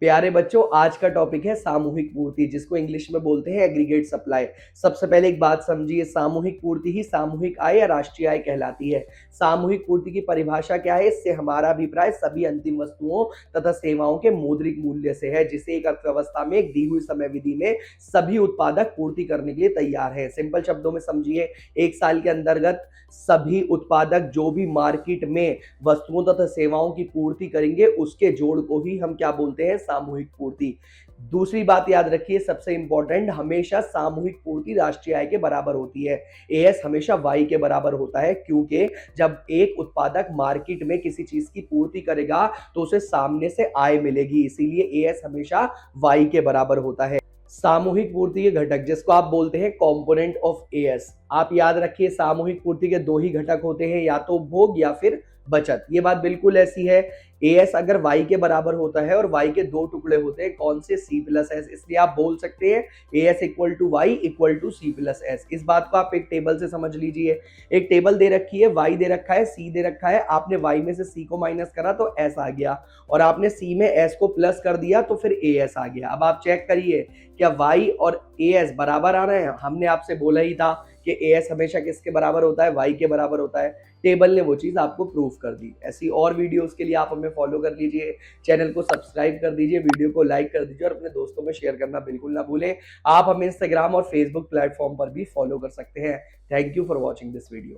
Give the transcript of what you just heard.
प्यारे बच्चों, आज का टॉपिक है सामूहिक पूर्ति, जिसको इंग्लिश में बोलते हैं एग्रीगेट सप्लाई। सबसे पहले एक बात समझिए, सामूहिक पूर्ति ही सामूहिक आय या राष्ट्रीय आय कहलाती है। सामूहिक पूर्ति की परिभाषा क्या है? इससे हमारा अभिप्राय सभी अंतिम वस्तुओं तथा सेवाओं के मौद्रिक मूल्य से है, जिसे एक अर्थव्यवस्था में एक दी हुई समय विधि में सभी उत्पादक पूर्ति करने के लिए तैयार है। सिंपल शब्दों में समझिए, एक साल के अंतर्गत सभी उत्पादक जो भी मार्केट में वस्तुओं तथा सेवाओं की पूर्ति करेंगे, उसके जोड़ को ही हम क्या बोलते हैं? सामूहिक पूर्ति। दूसरी बात याद रखिए, सबसे इंपॉर्टेंट, हमेशा सामूहिक पूर्ति राष्ट्रीय आय के बराबर होती है। एएस हमेशा वाई के बराबर होता है, क्योंकि जब एक उत्पादक मार्केट में किसी चीज की पूर्ति करेगा तो उसे सामने से आय मिलेगी, इसीलिए एएस हमेशा वाई के बराबर होता है। सामूहिक पूर्ति के घटक, जिसको आप बोलते हैं कंपोनेंट ऑफ एएस, आप याद रखिए सामूहिक पूर्ति के दो ही घटक होते हैं, या तो उपभोग या फिर बचत। ये बात बिल्कुल ऐसी है। एएस अगर वाई के बराबर होता है और वाई के दो टुकड़े होते हैं, कौन से? सी प्लस एस, इसलिए आप बोल सकते हैं AS equal to Y equal to C plus S. इस बात को आप एक टेबल से समझ लीजिए। एक टेबल दे रखी है, वाई दे रखा है, सी दे रखा है, आपने वाई में से सी को माइनस करा तो एस आ गया, और आपने सी में एस को प्लस कर दिया तो फिर एएस आ गया। अब आप चेक करिए, क्या वाई और एएस बराबर आ रहे हैं? हमने आपसे बोला ही था कि एएस हमेशा किसके बराबर होता है? वाई के बराबर होता है। टेबल ने वो चीज आपको प्रूफ कर दी। ऐसी और वीडियोस के लिए आप हमें फॉलो कर लीजिए, चैनल को सब्सक्राइब कर दीजिए, वीडियो को लाइक कर दीजिए और अपने दोस्तों में शेयर करना बिल्कुल ना भूलें। आप हमें इंस्टाग्राम और फेसबुक प्लेटफॉर्म पर भी फॉलो कर सकते हैं। Thank you for watching this video.